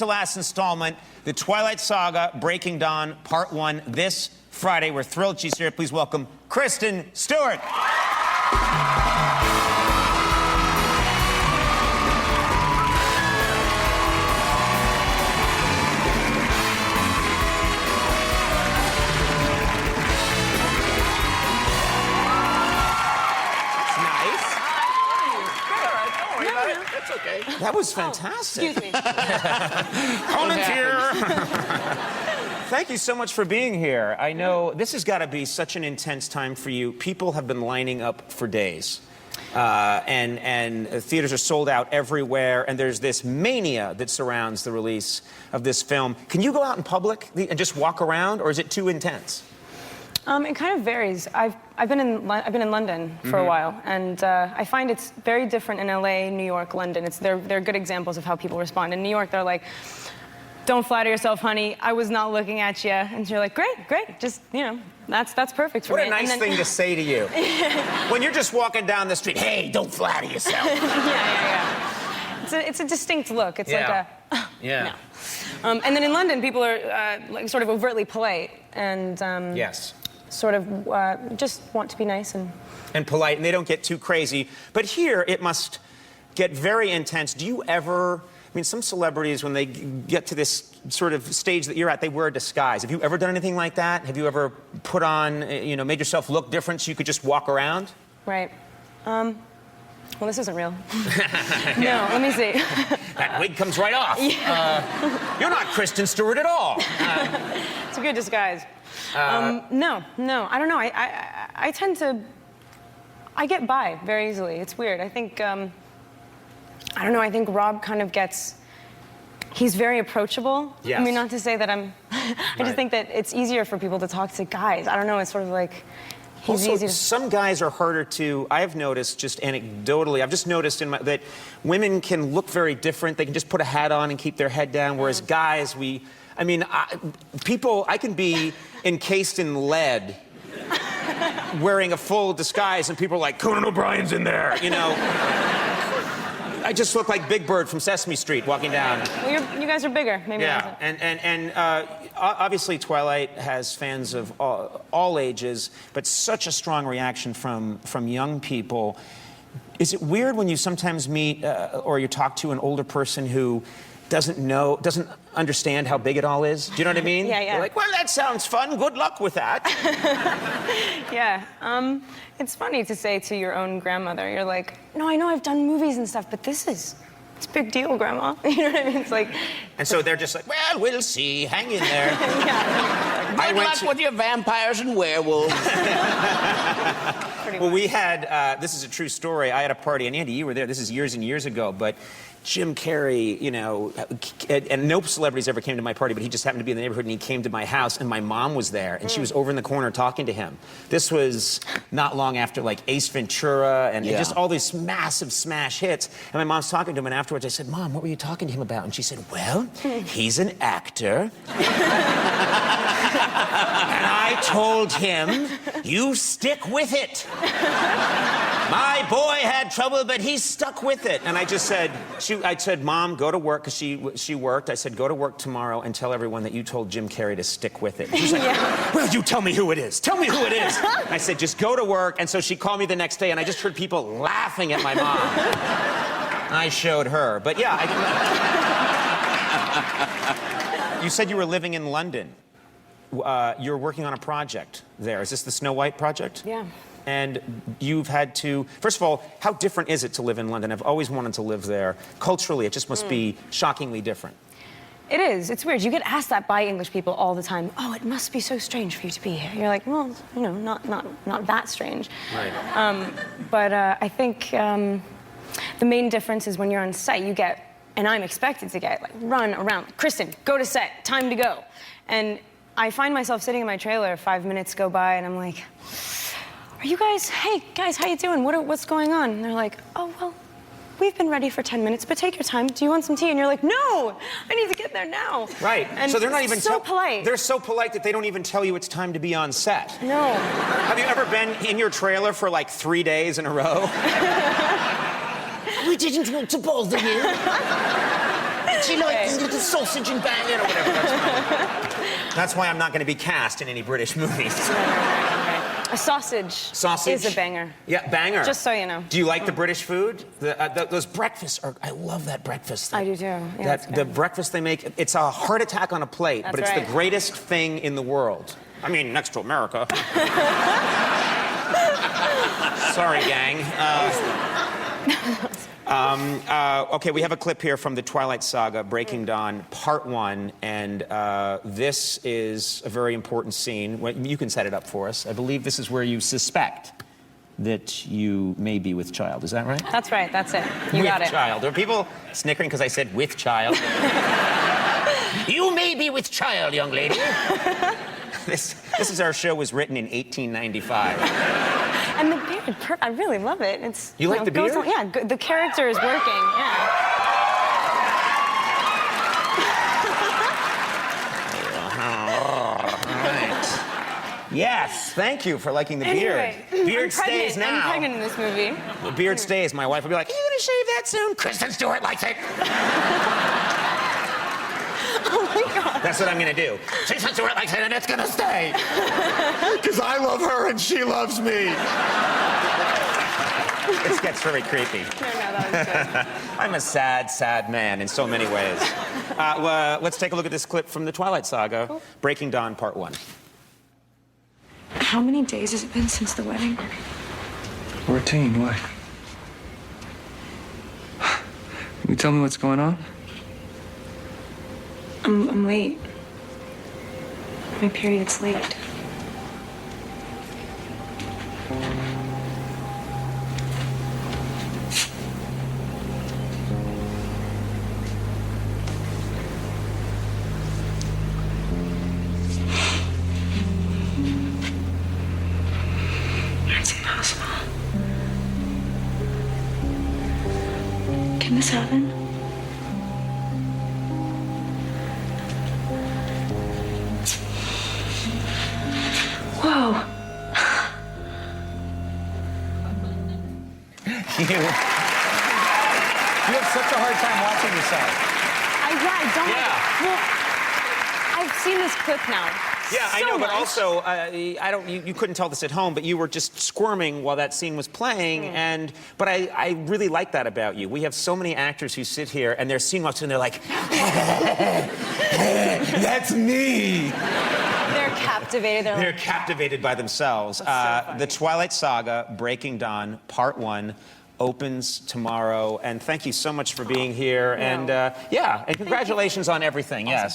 to last installment, The Twilight Saga Breaking Dawn Part 1, this Friday. We're thrilled she's here. Please welcome Kristen Stewart. Okay. That was fantastic. Excuse me. Conan's here. Thank you so much for being here. I know this has got to be such an intense time for you. People have been lining up for days. And theaters are sold out everywhere, and there's this mania that surrounds the release of this film. Can you go out in public and just walk around, or is it too intense? It kind of varies. I've been in London for a while, and I find it's very different in LA, New York, London. They're good examples of how people respond. In New York, they're like, "Don't flatter yourself, honey. I was not looking at you." And you're like, "Great. Just, you know, that's perfect for me." What a nice thing to say to you. When you're just walking down the street, "Hey, don't flatter yourself." Yeah. It's a distinct look. It's like a yeah. No. And then in London, people are like sort of overtly polite and yes. Sort of just want to be nice and polite, and they don't get too crazy. But here, it must get very intense. Do you ever, I mean, some celebrities, when they get to this sort of stage that you're at, they wear a disguise. Have you ever done anything like that? Have you ever put on, you know, made yourself look different so you could just walk around? Right. Well, this isn't real. No, let me see. That wig comes right off. Yeah. You're not Kristen Stewart at all. It's a good disguise. No, I don't know. I tend to, I get by very easily. It's weird. I think, I don't know, I think Rob kind of gets, he's very approachable. Yes. I mean, not to say that I'm, I just think that it's easier for people to talk to guys. I don't know, it's sort of like, he's also, easy to... some guys are harder to, I have noticed just anecdotally, I've just noticed that women can look very different. They can just put a hat on and keep their head down, whereas guys, I can be encased in lead wearing a full disguise and people are like, Conan O'Brien's in there, you know. I just look like Big Bird from Sesame Street walking down. Well, you guys are bigger, maybe. Yeah, and obviously Twilight has fans of all ages, but such a strong reaction from young people. Is it weird when you sometimes meet or you talk to an older person who doesn't understand how big it all is? Do you know what I mean? Yeah. You're like, well, that sounds fun. Good luck with that. Yeah. It's funny to say to your own grandmother, you're like, no, I know I've done movies and stuff, but it's a big deal, Grandma. You know what I mean? It's like... And so they're just like, well, we'll see. Hang in there. Yeah. Good luck with your vampires and werewolves. Well, we had, this is a true story. I had a party, and Andy, you were there. This is years and years ago, but Jim Carrey, you know, and no celebrities ever came to my party, but he just happened to be in the neighborhood, and he came to my house, and my mom was there, and she was over in the corner talking to him. This was not long after, like, Ace Ventura, and just all these massive smash hits, and my mom's talking to him, and afterwards I said, Mom, what were you talking to him about? And she said, well, he's an actor. And I told him, you stick with it. My boy had trouble, but he stuck with it. And I just said, I said, Mom, go to work, because she worked. I said, go to work tomorrow and tell everyone that you told Jim Carrey to stick with it. She's like, well, you tell me who it is. Tell me who it is. I said, just go to work. And so she called me the next day, and I just heard people laughing at my mom. I showed her. But yeah, you said you were living in London. You're working on a project there. Is this the Snow White project? Yeah. And you've had to, first of all, how different is it to live in London? I've always wanted to live there. Culturally, it just must be shockingly different. It is. It's weird. You get asked that by English people all the time. Oh, it must be so strange for you to be here. You're like, well, you know, not that strange. Right. But I think the main difference is when you're on set, you get, and I'm expected to get, like, run around. Kristen, go to set. Time to go. And I find myself sitting in my trailer, 5 minutes go by, and I'm like, are you guys, hey, guys, how you doing? What's going on? And they're like, oh, well, we've been ready for 10 minutes, but take your time. Do you want some tea? And you're like, no, I need to get there now. Right. And so they're not even so polite. They're so polite that they don't even tell you it's time to be on set. No. Have you ever been in your trailer for like 3 days in a row? We didn't want to bother you. She likes little sausage and bacon or whatever. That's why I'm not going to be cast in any British movies. A sausage is a banger. Yeah, banger. Just so you know. Do you like the British food? Those breakfasts are, I love that breakfast. I do too. Yeah, The breakfast they make, it's a heart attack on a plate, but it's the greatest thing in the world. I mean, next to America. Sorry, gang. Okay, we have a clip here from the Twilight Saga, Breaking Dawn, Part 1, and this is a very important scene. You can set it up for us. I believe this is where you suspect that you may be with child. Is that right? That's right, that's it. You got it. With child. There are people snickering because I said with child. You may be with child, young lady. This is our show was written in 1895. And the beard, I really love it. It's You like the beard? Yeah, the character is working. Yeah. Right. Yes, thank you for liking the beard. Beard stays now. I'm pregnant in this movie. The beard stays. My wife will be like, "Are you gonna shave that soon?" Kristen Stewart likes it. Oh my God. That's what I'm gonna do. Kristen Stewart likes it, and it's gonna stay. Because I love her and she loves me. This gets very creepy. No, that was good. I'm a sad, sad man in so many ways. Let's take a look at this clip from the Twilight Saga, Breaking Dawn, Part 1. How many days has it been since the wedding? 14, why? Can you tell me what's going on? I'm late. My period's late. It's impossible. Can this happen? Whoa. You have such a hard time watching yourself. I don't. Yeah. Well, I've seen this clip now. Yeah, I so know, but much. also, you couldn't tell this at home, but you were just squirming while that scene was playing, but I really like that about you. We have so many actors who sit here, and they're seeing us, and they're like, that's me. They're captivated. They're captivated by themselves. So funny. The Twilight Saga, Breaking Dawn, Part 1, opens tomorrow, and thank you so much for being here, and and congratulations on everything. Yeah,